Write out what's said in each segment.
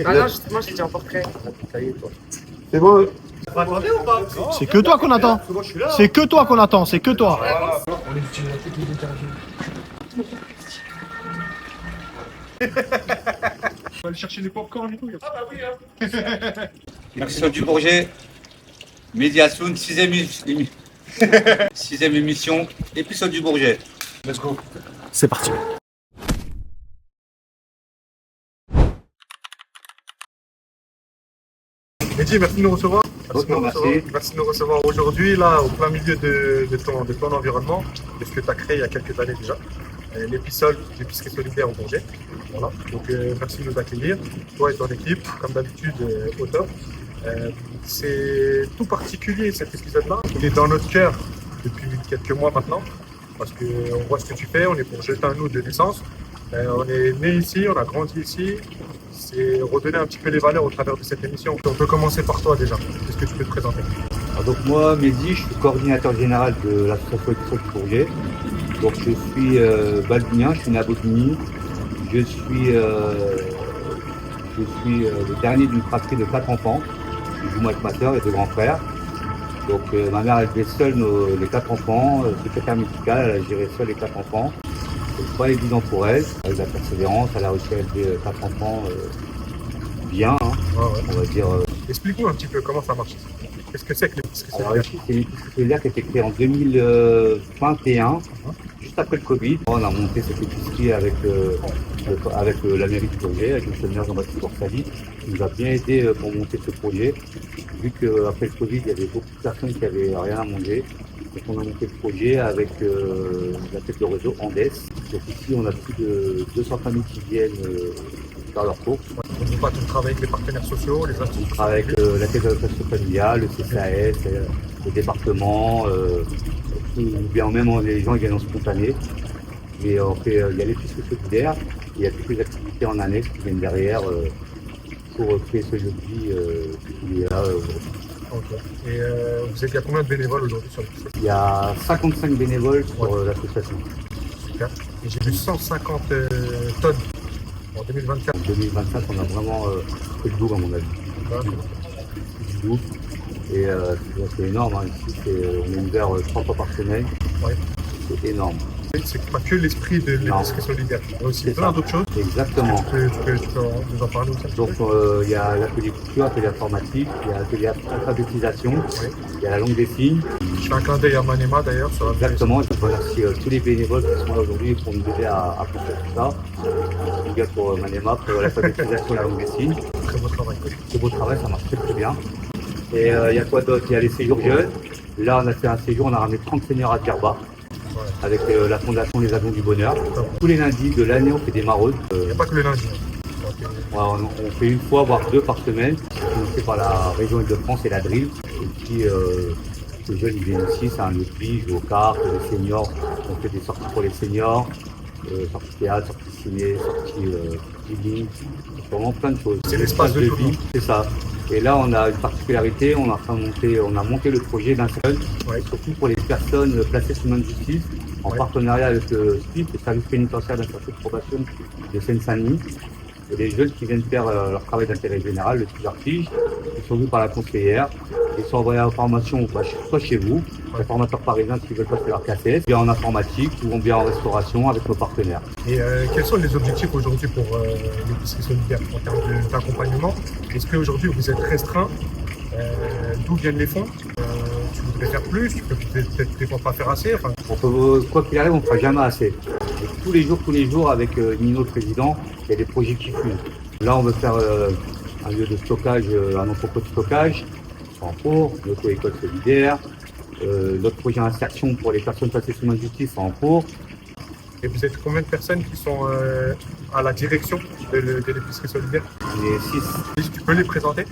Ah non, justement, j'ai dit en portrait. C'est bon. C'est que toi qu'on attend. C'est que toi qu'on attend, c'est que toi. On va aller chercher des popcorn et tout. Ah bah oui, hein. Maxime du Bourget, Médiation, sixième émission, épisode du Bourget. Let's go. C'est parti. Mehdi, merci de nous recevoir. Merci. Merci de nous recevoir aujourd'hui, là, au plein milieu de ton environnement, de ce que tu as créé il y a quelques années déjà. L'épicerie solidaire au Bourget. Voilà. Donc, merci de nous accueillir, toi et ton équipe, comme d'habitude, au top. C'est tout particulier cet épisode-là. Il est dans notre cœur depuis quelques mois maintenant, parce qu'on voit ce que tu fais, on est pour jeter un nous de naissance. On est né ici, on a grandi ici. C'est redonner un petit peu les valeurs au travers de cette émission. On peut commencer par toi déjà. Qu'est-ce que tu peux te présenter? Donc moi, Mehdi, je suis coordinateur général de l'association Épisode du Bourget. Donc je suis balbinien, je suis né à Bobigny. Je suis le dernier d'une fratrie de 4 enfants. Je joue avec ma soeur et 2 grands frères. Donc ma mère a élevé seule les 4 enfants, secrétaire médicale, elle a géré seule les 4 enfants. C'est pas évident pour elle, avec la persévérance, elle a réussi à élever 4 enfants bien, hein, on va dire. Explique-nous un petit peu comment ça marche. Qu'est-ce que c'est que l'épicerie solidaire? Alors ici, c'est une épicerie solidaire qui a été créée en 2021, juste après le Covid. On a monté cette épicerie avec la mairie du Bourget, avec le maire Jean-Baptiste Borsali, qui nous a bien aidé pour monter ce projet. Vu qu'après le Covid, il y avait beaucoup de personnes qui n'avaient rien à manger. Donc on a monté le projet avec la tête de réseau Andes. Donc ici, on a plus de 200 familles qui viennent faire leurs courses. On travaille avec les partenaires sociaux, les institutions. On travaille avec la caisse d'allocation familiale, le CCAS, le département, ou bien même les gens ils viennent en spontané. Et on fait, il y a l'épicerie solidaire, il y a toutes les activités en annexe qui viennent derrière pour créer ce lieu de vie qui est là. Okay. Et vous êtes, il y a combien de bénévoles aujourd'hui sur l'épicerie? Il y a 55 bénévoles sur l'association. Super. Et j'ai vu 150 tonnes en 2024. En 2025, on a vraiment fait le double à mon avis. Du double. Et c'est énorme, hein. Ici on est ouvert 3 fois par semaine. Ouais. C'est énorme. C'est pas que l'esprit de l'épicerie solidaire, il y a aussi plein d'autres choses. Exactement. Tu peux nous en parler aussi? Donc il y a l'atelier couture, l'atelier informatique, il y a l'atelier alphabétisation, il y a la langue des signes. Je fais un clin d'œil à Manema d'ailleurs. Exactement, je remercie tous les bénévoles qui sont là aujourd'hui pour nous aider à faire tout ça. Big up pour Manema, pour l'alphabétisation et la langue des signes. Très beau travail. Très beau travail, ça marche très bien. Et il y a quoi d'autre? Il y a les séjours jeunes. Là on a fait un séjour, on a ramené 30 seniors à Djerba. Avec la fondation Les Avions du Bonheur. Tous les lundis de l'année, on fait des maraudes. Il n'y a pas que le lundi. On fait une fois, voire 2 par semaine. On fait par la région Île-de-France et la Drille. Et puis, les jeunes, ils viennent ici, c'est un lieu de vie, jouer aux cartes, les seniors. On fait des sorties pour les seniors, sorties théâtre, sorties ciné, sorties healing. Vraiment plein de choses. C'est l'espace de vie. C'est ça. Et là, on a une particularité, on a monté le projet d'un seul, surtout pour les personnes placées sous main de justice, en partenariat avec le SPIP, le service pénitentiaire d'insertion de probation de Seine-Saint-Denis. Et les jeunes qui viennent faire leur travail d'intérêt général, le artige, ils sont vus par la conseillère, ils sont envoyés en formation soit chez vous, les formateurs parisiens qui veulent passer leur KCS, bien en informatique ou bien en restauration avec nos partenaires. Et quels sont les objectifs aujourd'hui pour l'épicerie solidaire en termes d'accompagnement? Est-ce qu'aujourd'hui vous êtes restreint? D'où viennent les fonds? Tu voudrais faire plus? Tu peux peut-être des fois pas faire assez? Enfin... Quoi qu'il arrive, on ne fera jamais assez. Et tous les jours, avec Nino le président, il y a des projets qui fusent. Là, on veut faire un lieu de stockage, un entrepôt de stockage en cours, une auto-école solidaire, notre projet d'insertion pour les personnes placées sous main de justice en cours. Et vous êtes combien de personnes qui sont à la direction de l'épicerie solidaire? On est 6. Tu peux les présenter?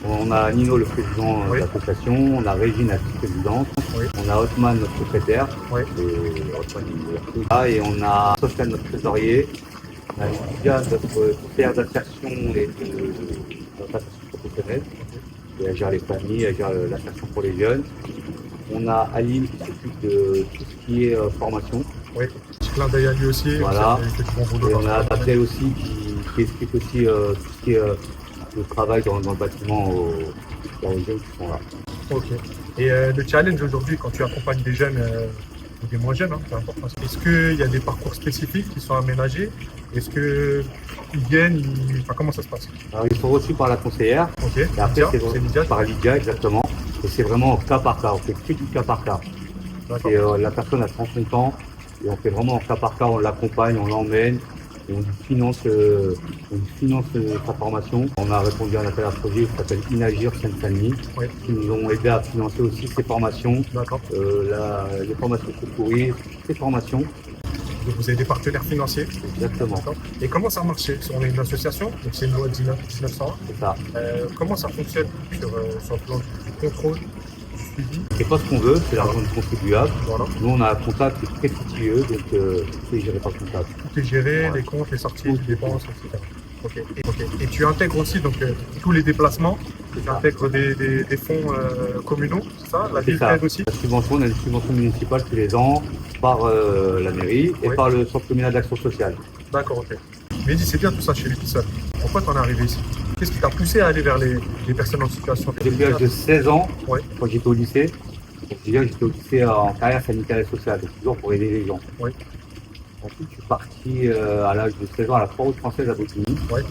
On a Nino, le président de l'association, on a Régine, la vice-présidente, on a Hotman, notre secrétaire, et on a Sofiane, notre trésorier, on a Lydia, notre conseillère d'insertion et de notre association professionnelle, elle gère les familles, elle gère l'insertion pour les jeunes. On a Aline qui s'occupe de tout ce qui est formation. Oui, petit clin d'œil à lui aussi. Voilà. Et on a Abdel aussi qui explique aussi tout ce qui est le travail dans le bâtiment dans les jeunes qui sont là. Ok. Et le challenge aujourd'hui, quand tu accompagnes des jeunes ou des moins jeunes, hein, peu importe, est-ce qu'il y a des parcours spécifiques qui sont aménagés? Est-ce qu'ils viennent, enfin, comment ça se passe? Alors, ils sont reçus par la conseillère. Ok. Et après, Lydia, c'est Lydia. par Lydia, exactement. Et c'est vraiment au cas par cas. On fait que du cas par cas. D'accord. Et la personne a 38 ans et on fait vraiment en cas par cas, on l'accompagne, on l'emmène, et on lui finance sa formation. On a répondu à un appel à projet qui s'appelle Inagir Seine-Saint-Denis, Oui. qui nous ont aidé à financer aussi ces formations, D'accord. les formations secouristes, ces formations. Donc vous avez des partenaires financiers. Exactement, D'accord. Et comment ça marche? On est une association, donc c'est une loi 1901. c'est ça. Comment ça fonctionne sur le plan du contrôle, du suivi? C'est pas ce qu'on veut, c'est l'argent du contribuable. Voilà. Nous, on a un comptable qui est très fructueux, donc c'est géré par le comptable. Tout est géré, Ouais. les comptes, les sorties, les dépenses, etc. Ok. Et tu intègres aussi donc, tous les déplacements, tu intègres des fonds communaux, c'est ça? La C'est ville ça. aide aussi? La subvention, on a une subvention municipale tous les ans par la mairie et Oui. par le centre communal d'action sociale. D'accord, ok. Mais dis, c'est bien tout ça chez les Pissol. Pourquoi t'en es arrivé ici? Qu'est-ce qui t'a poussé à aller vers les personnes en situation de Depuis l'âge de 16 ans, Ouais. quand j'étais au lycée, donc déjà j'étais au lycée en carrière sanitaire et sociale, donc toujours pour aider les gens. Oui. Ensuite, je suis parti à l'âge de 16 ans à la Croix-Rouge française à Boutigny, Ouais.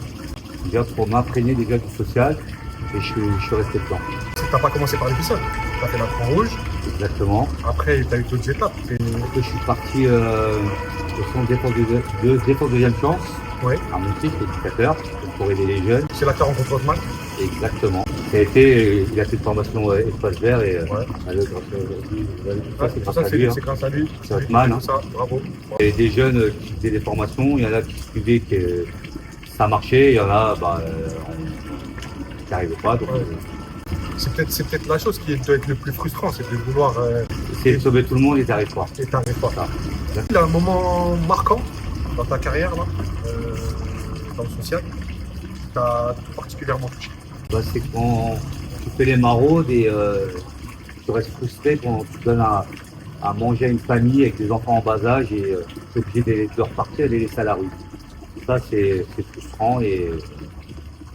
déjà pour m'imprégner déjà du social, et je suis resté dedans. T'as pas commencé par les Pissol. T'as fait la Croix-Rouge, Exactement. après t'as eu d'autres étapes. Après, je suis parti au centre défense deuxième chance, Ouais. à Montier, éducateur, donc pour aider les jeunes. C'est là que t'as rencontré Otman. Exactement. Il a fait une formation espace vert et Ouais. c'est grâce Ça, à lui. c'est grâce à lui. C'est Otman, hein. Ça, bravo. Il y a des jeunes qui faisaient des formations, il y en a qui suivaient que ça marchait, il y en a qui n'arrivaient pas. Donc, Ouais. C'est peut-être la chose qui doit être le plus frustrant, c'est de vouloir essayer de sauver tout le monde et ils n'arrivent pas. et t'arrives pas. Ça. Il y a un moment marquant dans ta carrière, là, dans le social, qui t'a particulièrement touché. Bah, c'est quand tu fais les maraudes et tu restes frustré quand tu donnes à manger à une famille avec des enfants en bas âge et tu es obligé de repartir et de les laisser à la rue. Ça, c'est frustrant et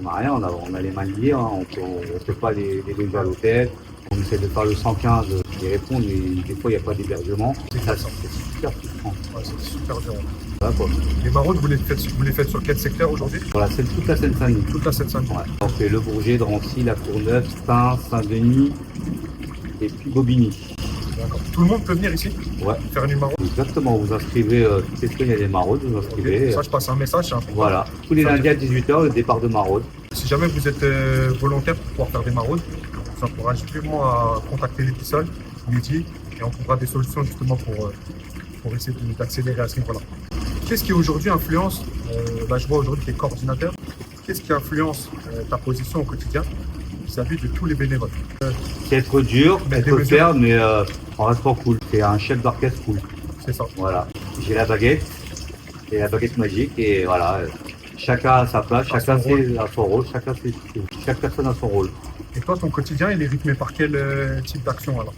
on n'a rien, on a les mains liées, hein. On ne peut pas les loger à l'hôtel, on essaie de faire le 115, ils répondent, mais des fois il n'y a pas d'hébergement. Ça, c'est super frustrant. Ouais, c'est super dur. Voilà, quoi. Les maraudes, vous les faites sur quel secteur aujourd'hui? Sur toute la Seine-Saint-Denis. Toute la Seine-Saint-Denis. Ouais. On fait Le Bourget, Drancy, La Courneuve, Stein, Saint-Denis et puis Bobigny. D'accord. Tout le monde peut venir ici Ouais. faire une maraude. Exactement, vous inscrivez toutes les semaines, il y a des maraudes, vous inscrivez. Ça, je passe un message, c'est important. Voilà, tous les lundis à 18h, le départ de maraude. Si jamais vous êtes volontaire pour pouvoir faire des maraudes, je vous encourage vivement à contacter les Pissol, Mehdi, et on trouvera des solutions justement pour essayer d'accélérer à ce niveau-là. Qu'est-ce qui aujourd'hui influence, là je vois aujourd'hui que tu es coordinateur, qu'est-ce qui influence ta position au quotidien vis-à-vis de tous les bénévoles? C'est être dur, Mais des être mesures. ferme, mais en restant cool. C'est un chef d'orchestre cool. C'est ça. Voilà, j'ai la baguette, et la baguette magique, et voilà, chacun a sa place, chacun a son rôle, chaque personne a son rôle. Et toi, ton quotidien, il est rythmé par quel type d'action? Alors,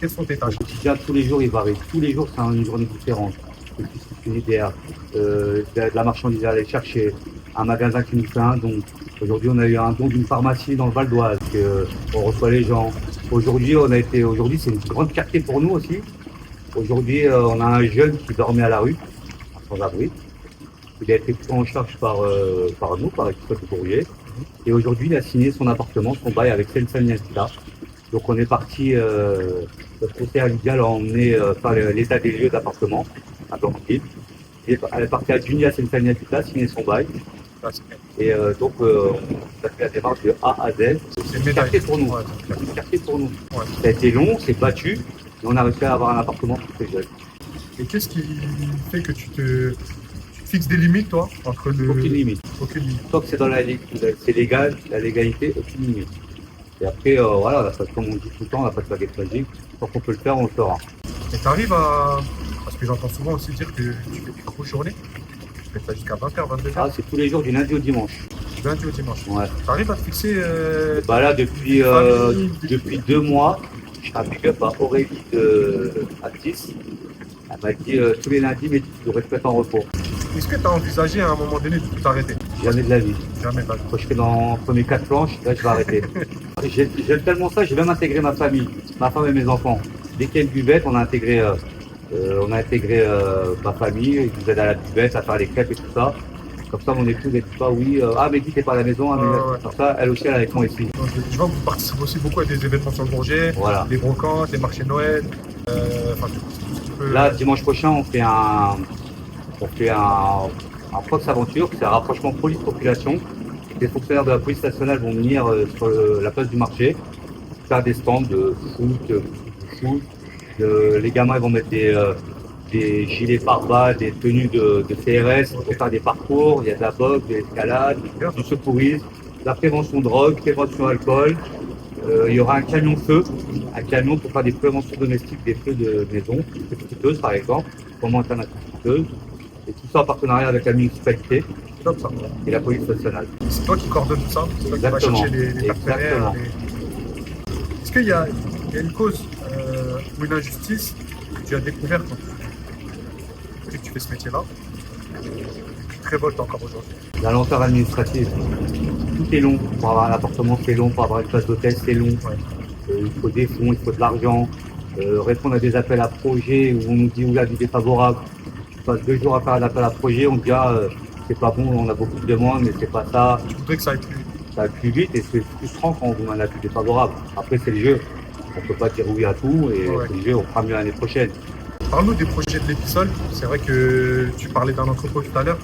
quelles sont tes tâches? Au quotidien, tous les jours, il varie. Tous les jours, c'est une journée différente. Une piscine unitaire, de la marchandise à aller chercher, un magasin qui nous fait un don. Aujourd'hui, on a eu un don d'une pharmacie dans le Val d'Oise, on reçoit les gens. Aujourd'hui, c'est une grande fierté pour nous aussi. Aujourd'hui, on a un jeune qui dormait à la rue, sans abri. Il a été pris en charge par nous, par l'équipe de courrier. Et aujourd'hui, il a signé son appartement, son bail avec Seine-Saint-Denis Habitat. Donc on est parti, notre conseillère Lydia l'a emmené faire l'état des lieux d'appartement à Blanqueville. Elle est partie à Juni à Seine-Saint-Denis Habitat, signer son bail. Ah, c'est bien. Et donc on a fait la démarche de A à Z. C'est une C'est une médaille. fierté pour nous. Ouais, C'est une fierté pour nous. ouais. Ça a été long, c'est battu, mais on a réussi à avoir un appartement pour ces jeunes. Et qu'est-ce qui fait que tu te fixes des limites, toi, entre le... Aucune limite. Aucune limite. Tant que c'est dans c'est légal, la légalité, aucune limite. Et après, voilà, on a pas, comme on dit tout le temps, on n'a pas de baguette magique. Tant qu'on peut le faire, on le fera. Et tu arrives à... Parce que j'entends souvent aussi dire que tu fais des grosses journées. Tu fais ça jusqu'à 20h, 22h, Ah, c'est tous les jours du lundi au dimanche. du lundi au dimanche. Ouais. Tu arrives à te fixer... Bah là, depuis famille, 2 mois, je fais un pick-up à Aurélie de Actis. Elle m'a dit tous les lundis, mais tu devrais te mettre en repos. Est-ce que tu as envisagé à un moment donné de tout arrêter? Jamais de la vie. Jamais pas. Quand je fais entre mes 4 planches, là je vais arrêter. J'aime tellement ça, j'ai même intégré ma famille, ma femme et mes enfants. Dès qu'il y a une buvette, on a intégré ma famille, ils nous aident à la buvette, à faire les crêpes et tout ça. Comme ça, mon épouse, elle dit pas oui, ah mais dis t'es pas à la maison, ah, mais Ouais. comme ça, elle aussi, elle est avec moi ici. Donc, je vois que vous participez aussi beaucoup à des événements sur le Bourget, Voilà. des brocantes, des marchés Noël. Enfin, tout ce qui peut- Là, dimanche prochain, on fait un Fox Aventure, c'est un rapprochement police-population. Les fonctionnaires de la police nationale vont venir sur la place du marché, faire des stands de foot. Les gamins ils vont mettre des gilets pare-balles, des tenues de CRS pour faire des parcours. Il y a de la boxe, de l'escalade, du secourisme, de la prévention drogue, prévention alcool. Il y aura un camion feu, un camion pour faire des préventions domestiques des feux de maison, des scooteuses par exemple, comment éteindre la scooteuse. Et tout ça en partenariat avec la municipalité Top, ça. et la police nationale. C'est toi qui coordonne tout ça, c'est toi qui vas Exactement. chercher les partenaires. Exactement. Est-ce qu'il y a une cause ou une injustice que tu as découvert que tu fais ce métier-là, qui te révolte encore aujourd'hui? La lenteur administrative, tout est long. Pour avoir un appartement, c'est long. Pour avoir une place d'hôtel, c'est long. Il faut des fonds, il faut de l'argent. Répondre à des appels à projets où on nous dit oula, du défavorable. Tu passes 2 jours à faire un appel à projet, on te dit c'est pas bon, on a beaucoup de demandes, mais c'est pas ça. Tu voudrais que ça aille plus vite. Ça va plus vite et c'est frustrant quand on vous met un appel défavorable. Après, c'est le jeu. On peut pas dire oui à tout et Ouais. c'est le jeu, on fera mieux l'année prochaine. Parle-nous des projets de l'Épisole. C'est vrai que tu parlais d'un entrepôt tout à l'heure.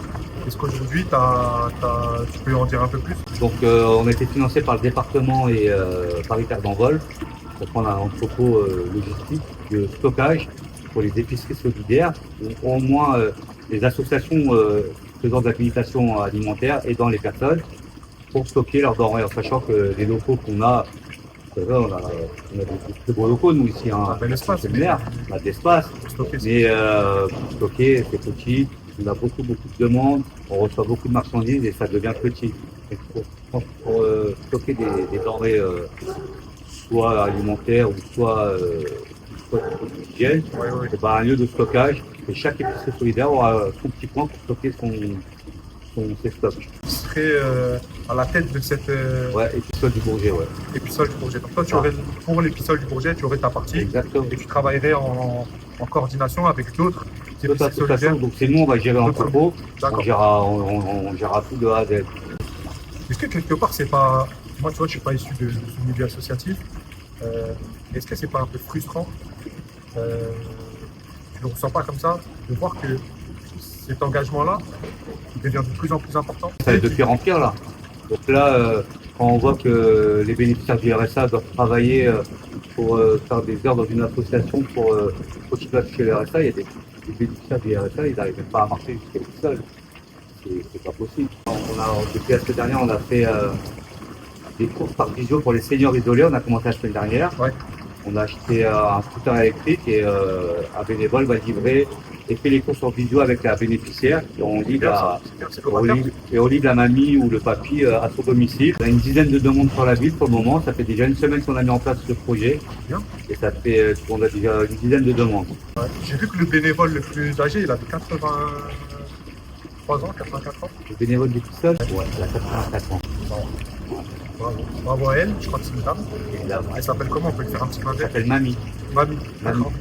Est-ce qu'aujourd'hui, tu peux en dire un peu plus? Donc, on a été financé par le département et paritaire d'envol pour prendre un entrepôt logistique de stockage pour les épiceries solidaires, ou au moins les associations faisant de l'habilitation alimentaire aidant les personnes pour stocker leurs denrées, en sachant que les locaux qu'on a, c'est vrai, on a des très beaux locaux nous ici, hein, Un bel espace. c'est l'air, on a de l'espace, Pour stocker ça. mais pour stocker c'est petit, on a beaucoup de demandes, on reçoit beaucoup de marchandises et ça devient petit. Et pour stocker des denrées soit alimentaires ou soit d'hygiène, Ouais. c'est un lieu de stockage et chaque épicerie solidaire aura son petit point pour stocker ses stocks. Tu serais à la tête de cette Ouais, épisode du Bourget, ouais. Épisole du Bourget. Donc toi, pour l'Épisole du Bourget, tu aurais ta partie Exactement. et tu travaillerais en coordination avec d'autres Toute épiceries solidaires. association, donc c'est nous, on va gérer l'entrepôt, D'accord. on gérera tout de A à Z. Est-ce que quelque part, c'est pas... Moi, tu vois, je suis pas issu de ce milieu associatif. Est-ce que c'est pas un peu frustrant tu ne le ressens pas comme ça, de voir que cet engagement-là devient de plus en plus important? Ça va être de pire en pire là. Donc là, quand on voit que les bénéficiaires du RSA doivent travailler pour faire des heures dans une association pour continuer à toucher le RSA, il y a des bénéficiaires du RSA, ils n'arrivent même pas à marcher jusqu'à l'épisode. C'est pas possible. Depuis la semaine dernière, on a fait des courses par visio pour les seniors isolés. On a commencé la semaine dernière. Ouais. On a acheté un scooter électrique et un bénévole va livrer et fait les courses en visio avec la bénéficiaire. Et on livre la mamie ou le papy à son domicile. On a une dizaine de demandes sur la ville pour le moment. Ça fait déjà une semaine qu'on a mis en place ce projet. Bien. Et ça fait qu'on a déjà une dizaine de demandes. Ouais. J'ai vu que le bénévole le plus âgé, il avait 83 ans, 84 ans. Le bénévole du tout seul, ouais, elle a 84 ans. Bravo. Bravo à elle, je crois que c'est une dame. Et là, Elle s'appelle comment? On peut lui faire un petit clin elle d'œil. s'appelle Mamie. Mamie. Mamie. D'accord.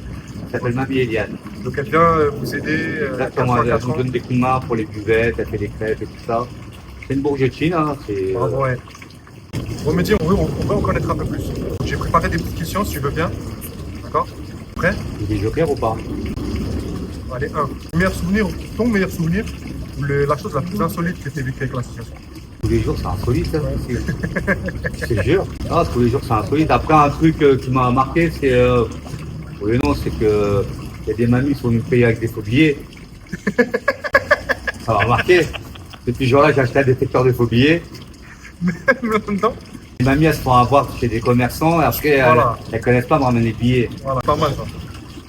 Elle s'appelle Mamie Eliane. Donc elle vient vous aider. Exactement, elle 84 nous ans. donne des coups de main pour les buvettes, elle fait des crêpes et tout ça. C'est une bourgetine, hein, c'est... Bravo à elle. Bon, me dire, on veut en connaître un peu plus. J'ai préparé des petites questions si tu veux bien. D'accord? Prêt? des jokers ou pas? Allez, ton meilleur souvenir ou la chose la plus insolite que tu as vécue avec l'association? Tous les jours, c'est insolite, hein, c'est jure. Ah, tous les jours, c'est insolite. Après, un truc qui m'a marqué, c'est... oui, non, c'est que il y a des mamies qui sont venues me payer avec des faux billets. Ça m'a marqué. Depuis ce jour-là, j'ai acheté un détecteur de faux billets. Non? Les mamies, elles se font avoir chez des commerçants et après, Voilà. elles connaissent pas me ramener les billets. Voilà, pas mal ça.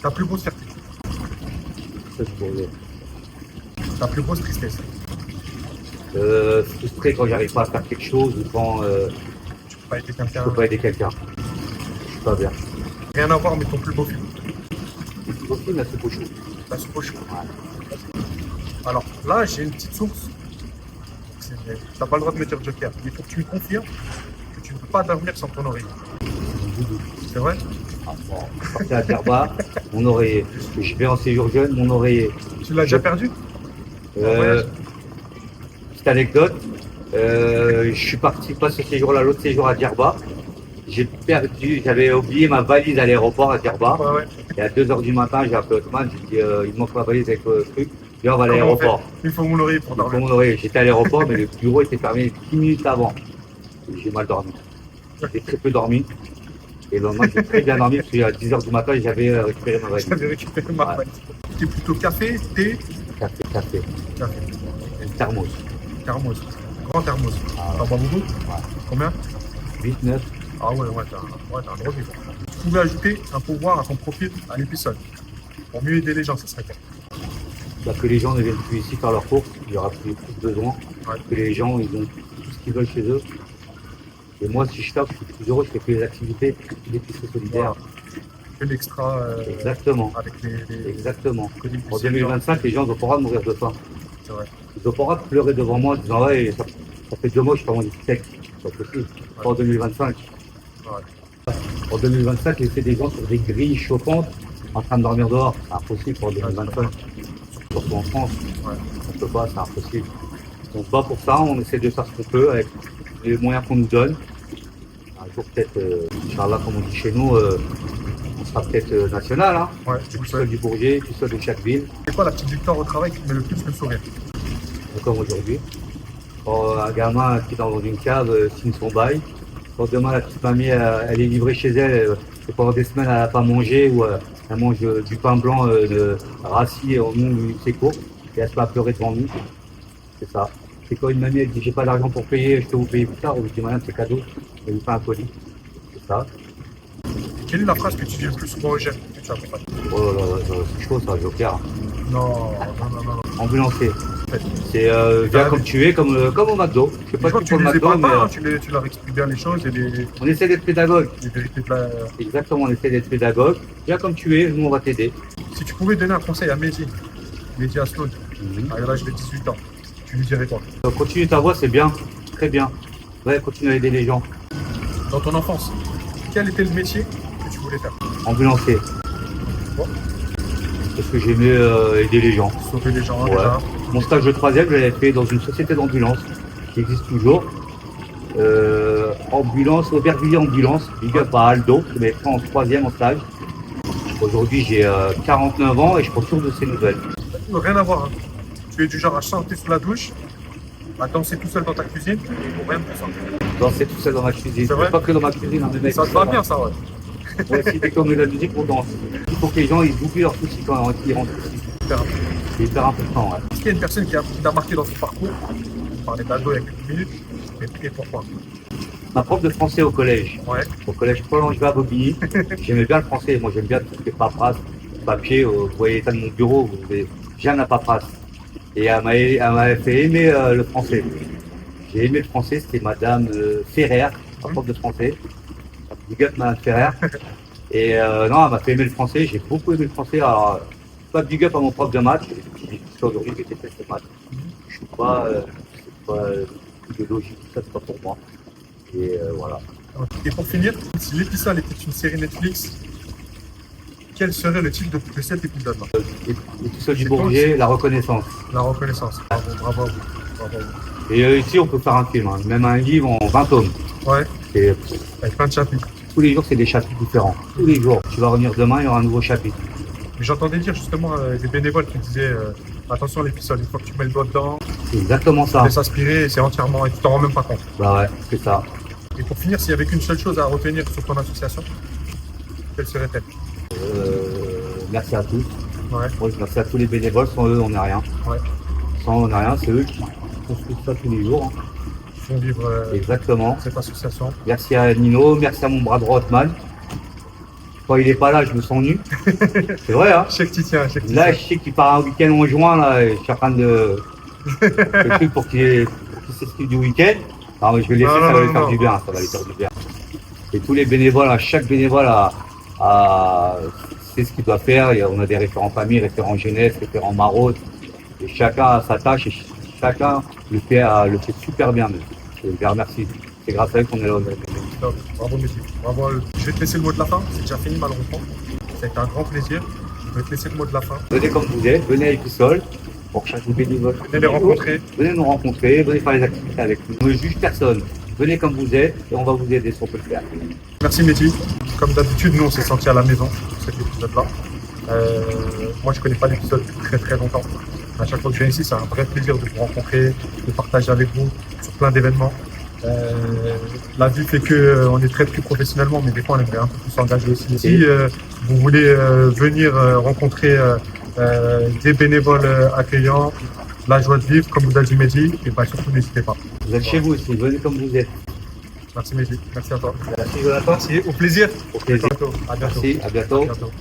Ta plus grosse fierté, Ça, c'est pour eux. ta plus grosse tristesse. Frustré quand j'arrive pas à faire quelque chose ou quand Tu peux pas aider je quelqu'un. peux pas aider quelqu'un. Je suis pas bien. Rien à voir, mais ton plus beau film. C'est aussi la soupe au chou. La soupe au chou. Alors là, j'ai une petite source. Tu n'as pas le droit de me dire joker. Il faut que tu me confirmes que tu ne peux pas dormir sans ton oreiller. C'est vrai? Ah, bon, je suis parti à Djerba, mon oreiller. Je vais en séjour jeune, mon oreiller. Tu l'as déjà perdu? Petite anecdote, je suis parti pas ce séjour-là, l'autre séjour à Djerba. J'ai perdu, j'avais oublié ma valise à l'aéroport à Djerba. Ouais. Et à 2h du matin, j'ai appelé Othman, j'ai dit il me manque ma valise avec le truc. Viens, on va à l'aéroport. Il faut mon oreiller pour dormir. J'étais à l'aéroport, mais le bureau était fermé 10 minutes avant. J'ai mal dormi. J'ai très peu dormi. Et le lendemain, j'ai très bien dormi parce qu'à 10h du matin, j'avais récupéré ma valise. J'avais récupéré ma valise. T'es plutôt café, thé? Café. Un thermos. Thermos. Grand thermos. T'en bois beaucoup? Combien? 8, 9. Ah ouais, t'as un gros vivre. Tu pouvais ajouter un pouvoir à ton profil à l'épisode. Pour mieux aider les gens, ça serait quoi? Bah, que les gens ne viennent plus ici faire leurs courses, il y aura plus besoin. Ouais. Que les gens, ils ont tout ce qu'ils veulent chez eux. Et moi, si je tape, je suis plus heureux, je fais que les activités, l'épicerie solidaire. Que l'extra Exactement. avec les Exactement. colis En 2025, les gens n'ont pas le droit de mourir de faim. C'est vrai. Ils n'ont pas le droit de pleurer devant moi en disant ouais, ça fait 2 mois que je suis pas mangé de steak. C'est pas possible. Pas en 2025. Ouais. En 2025, laisser des gens sur des grilles chauffantes en train de dormir dehors, c'est impossible pour 2025. Surtout en France, on ne peut pas, c'est impossible. On se bat pour ça, on essaie de faire ce qu'on peut avec les moyens qu'on nous donne. Un jour peut-être, Inch'Allah, comme on dit chez nous, on sera peut-être national. Hein. Ouais, Tout seul du Bourget, tout seul de chaque ville. C'est quoi la petite victoire au travail qui te met le plus le sourire? Comme aujourd'hui. Quand un gamin qui est dans une cave signe son bail, quand demain la petite mamie elle est livrée chez elle, et pendant des semaines elle n'a pas mangé ou elle mange du pain blanc de rassis en nous c'est court et elle se met à pleurer devant nous. C'est ça. C'est quand une mamie elle dit j'ai pas d'argent pour payer, je peux vous payer plus tard, ou je dis madame c'est cadeau, elle vous fait un colis. C'est ça. Quelle est la phrase que tu dis le plus souvent aux jeunes que tu accompagnes? Oh là là, c'est chaud ça, joker. Non. Ambulancier. C'est viens comme tu es, comme au McDo. Je sais Je vois pas que pour tu le les McDo, épargnes mais pas, tu leur expliques bien les choses et on essaie d'être pédagogue. les vérités de la... Exactement, on essaie d'être pédagogue. Viens comme tu es, nous on va t'aider. Si tu pouvais donner un conseil à Mehdi Asloun, à l'âge de 18 ans, tu lui dirais quoi? Donc, continue ta voie, c'est bien, très bien. Ouais, continue à aider les gens. Dans ton enfance, quel était le métier que tu voulais faire? Ambulancier. Bon. Parce que j'aimais aider les gens. Sauver les gens, Ouais. déjà. Mon stage de 3e, je l'avais fait dans une société d'ambulance qui existe toujours. Ambulance, Aubervilliers Ambulance, big up à Aldo, qui m'avait fait en 3e en stage. Aujourd'hui, j'ai 49 ans et je prends toujours de ces nouvelles. Rien à voir. Hein. Tu es du genre à chanter sous la douche, à danser tout seul dans ta cuisine, pour rien de plus simple. Danser tout seul dans ma cuisine. C'est vrai Pas que dans ma cuisine, hein, mais mec, Ça te va bien, ça, ouais. Ouais, si t'es comme de la musique, on danse. Il faut que les gens ils oublient leurs soucis quand ils rentrent ici. C'est hyper important, ouais. Est-ce qu'il y a une personne qui t'a marqué dans ton parcours? On parlait d'Aldo il y a quelques minutes, et pourquoi? Ma prof de français au collège. Ouais. Au collège Paul Angevin à Bobigny. J'aimais bien le français. Moi, j'aime bien tout ce qui est paperasse, papier. Vous voyez l'état de mon bureau, j'aime la paperasse. Et elle m'avait fait aimer le français. J'ai aimé le français, c'était Madame Ferrer, ma prof de français. Big up Madame Ferrer. Et non, elle m'a fait aimer le français. J'ai beaucoup aimé le français. Alors, pas big up à mon prof de maths. Jusqu'à aujourd'hui, je déteste les maths. Je suis pas, de logique, tout ça, c'est pas pour moi. Et voilà. Et pour finir, si l'épisode était une série Netflix, quel serait le titre de cet épisode-là? L'épisode du Bourget, la reconnaissance. La reconnaissance. Bravo, bravo à vous. Bravo à vous. Et ici, on peut faire un film, hein. Même un livre en 20 tomes. Ouais, Et avec plein de chapitres. tous les jours, c'est des chapitres différents. Tous les jours. Tu vas revenir demain, il y aura un nouveau chapitre. Mais j'entendais dire justement des bénévoles qui disaient attention à l'épisode, une fois que tu mets le doigt dedans, C'est exactement ça. tu laisses aspirer et c'est entièrement, et tu t'en rends même pas compte. Bah ouais, c'est ça. Et pour finir, s'il y avait qu'une seule chose à retenir sur ton association, quelle serait-elle? Merci à tous. Ouais, Moi, je remercie à tous les bénévoles. Sans eux, on n'est rien. ouais. Sans eux, on n'est rien. C'est eux qui construisent ça tous les jours. Hein. Ils font vivre Exactement. cette association. Merci à Nino. Merci à mon bras droit, Othman. Quand il est pas là, je me sens nu. C'est vrai, hein. Je sais que tu tiens, je sais que tu Là, tiens. je sais qu'il part un week-end en juin. Là, et je suis en train de. Le truc pour qu'il s'excuse du week-end. Non, mais je vais laisser, Non, ça non, va lui non, faire non. du bien. Ça va lui faire du bien. Et tous les bénévoles, chaque bénévole sait ce qu'il doit faire. On a des référents famille, référents jeunesse, référents maraude. Et chacun a sa tâche et chacun le fait super bien. Même. Je les remercie. C'est grâce à eux qu'on est là aujourd'hui. Top. Bravo Mehdi. Bravo. Je vais te laisser le mot de la fin. C'est déjà fini malheureusement. C'était un grand plaisir. Je vais te laisser le mot de la fin. Venez comme vous êtes, venez à Épissol pour chercher des bénévoles. Venez les rencontrer. Venez nous rencontrer, venez faire les activités avec nous. On ne juge personne. Venez comme vous êtes et on va vous aider si on peut le faire. Merci Mehdi. Comme d'habitude, nous on s'est sentis à la maison pour cet épisode-là. Moi je connais pas l'épisode depuis très très longtemps. À chaque fois que je viens ici, c'est un vrai plaisir de vous rencontrer, de partager avec vous sur plein d'événements. La vie fait que on est très pris professionnellement, mais des fois on aimerait un peu plus s'engager aussi. Si vous voulez venir rencontrer des bénévoles accueillants, la joie de vivre, comme vous a dit Mehdi, et bah, surtout n'hésitez pas. Vous êtes chez vous aussi, venez comme vous êtes. Merci Mehdi, merci à toi. Merci Jonathan. Merci, au plaisir. Au plaisir. À bientôt. Merci, à bientôt. À bientôt.